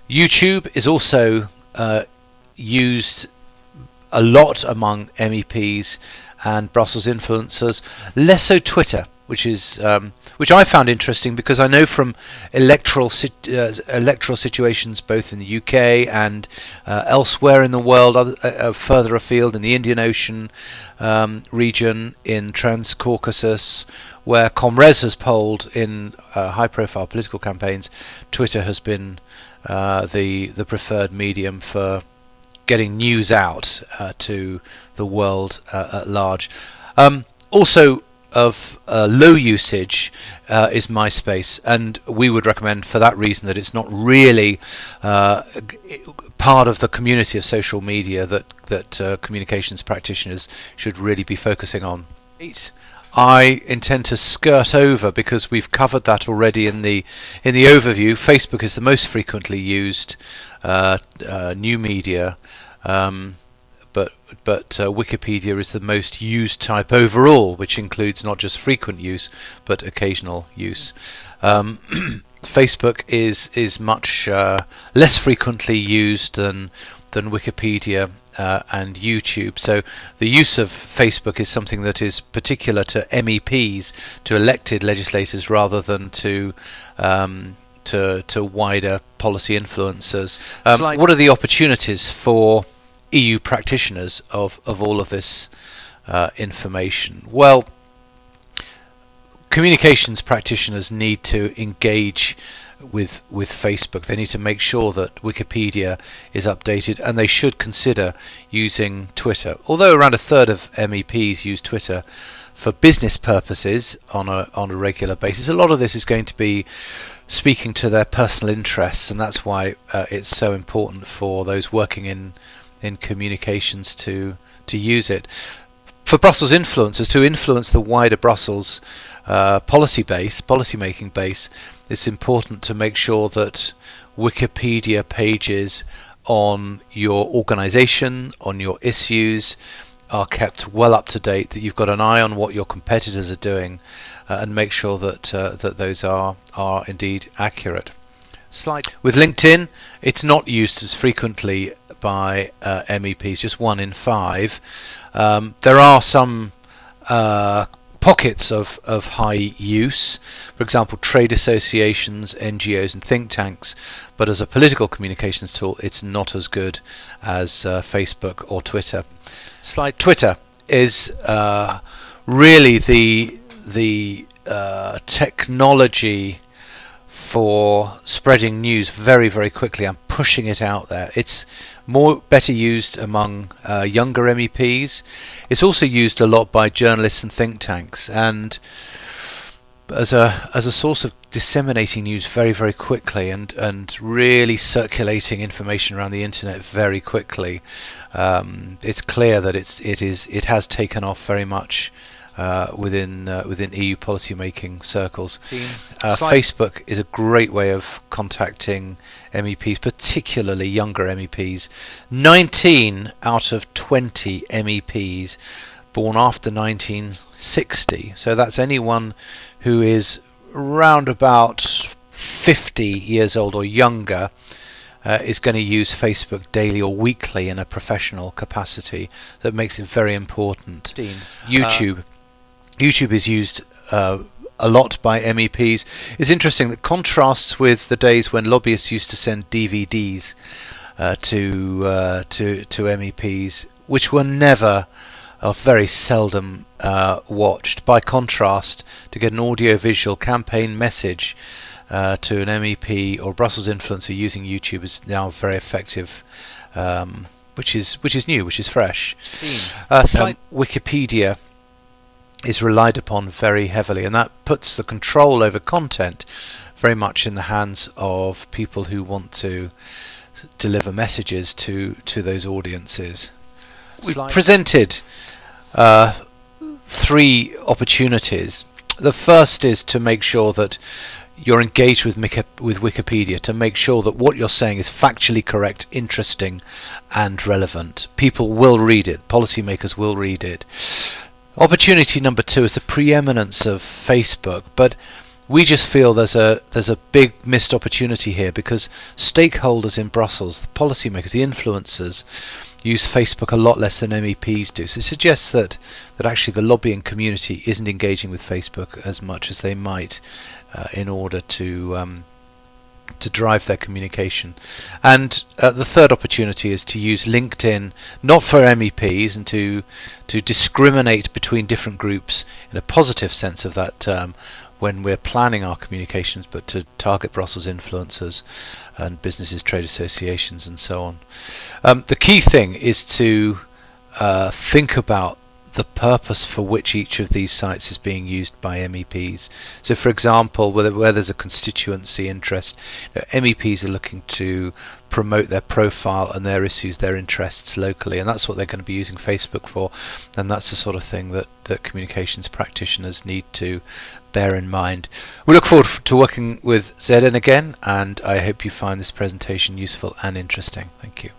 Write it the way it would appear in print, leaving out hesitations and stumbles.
YouTube is also used a lot among MEPs and Brussels influencers, less so Twitter, which I found interesting because I know from electoral situations both in the UK and elsewhere in the world, further afield in the Indian Ocean region, in Trans-Caucasus, where Comres has polled in high-profile political campaigns, Twitter has been the preferred medium for getting news out to the world at large. Also of low usage is MySpace, and we would recommend for that reason that it's not really part of the community of social media that communications practitioners should really be focusing on. I intend to skirt over because we've covered that already in the overview. Facebook is the most frequently used new media, but Wikipedia is the most used type overall, which includes not just frequent use but occasional use. Facebook is much less frequently used than Wikipedia and YouTube. So the use of Facebook is something that is particular to MEPs, to elected legislators, rather than to wider policy influencers. What are the opportunities for EU practitioners of all of this information? Well, communications practitioners need to engage with Facebook. They need to make sure that Wikipedia is updated, and they should consider using Twitter. Although around a third of MEPs use Twitter for business purposes on a regular basis, a lot of this is going to be speaking to their personal interests, and that's why it's so important for those working in communications to use it. For Brussels influencers to influence the wider Brussels policy-making base, it's important to make sure that Wikipedia pages on your organisation, on your issues, are kept well up to date, that you've got an eye on what your competitors are doing, and make sure that those are indeed accurate. With LinkedIn, it's not used as frequently by MEPs, just 1 in 5. There are some pockets of high use, for example trade associations, NGOs and think tanks, but as a political communications tool it's not as good as Facebook or Twitter. Twitter is really the technology for spreading news very, very quickly and pushing it out there. It's better used among younger MEPs. It's also used a lot by journalists and think tanks, and as a source of disseminating news very, very quickly and really circulating information around the internet very quickly. It's clear that it has taken off very much within EU policy-making circles. Facebook is a great way of contacting MEPs, particularly younger MEPs. 19 out of 20 MEPs born after 1960, so that's anyone who is round about 50 years old or younger, is going to use Facebook daily or weekly in a professional capacity. That makes it very important. YouTube is used a lot by MEPs. It's interesting that contrasts with the days when lobbyists used to send DVDs to MEPs, which were never or very seldom watched. By contrast, to get an audio-visual campaign message to an MEP or Brussels influencer using YouTube is now very effective, which is new, which is fresh. Wikipedia is relied upon very heavily, and that puts the control over content very much in the hands of people who want to deliver messages to those audiences. We presented 3 opportunities. The first is to make sure that you're engaged with Wikipedia, to make sure that what you're saying is factually correct, interesting and relevant. People will read it, policymakers will read it. Opportunity number 2 is the preeminence of Facebook, but We just feel there's a big missed opportunity here, because stakeholders in Brussels, the policymakers, the influencers, use Facebook a lot less than MEPs do. So it suggests that actually the lobbying community isn't engaging with Facebook as much as they might in order to drive their communication. And the third opportunity is to use LinkedIn not for MEPs, and to discriminate between different groups in a positive sense of that term when we're planning our communications, but to target Brussels influencers and businesses, trade associations, and so on. The key thing is to think about the purpose for which each of these sites is being used by MEPs. So, for example, where there's a constituency interest, MEPs are looking to promote their profile and their issues, their interests locally, and that's what they're going to be using Facebook for. And that's the sort of thing that communications practitioners need to bear in mind. We look forward to working with ZN again, and I hope you find this presentation useful and interesting. Thank you.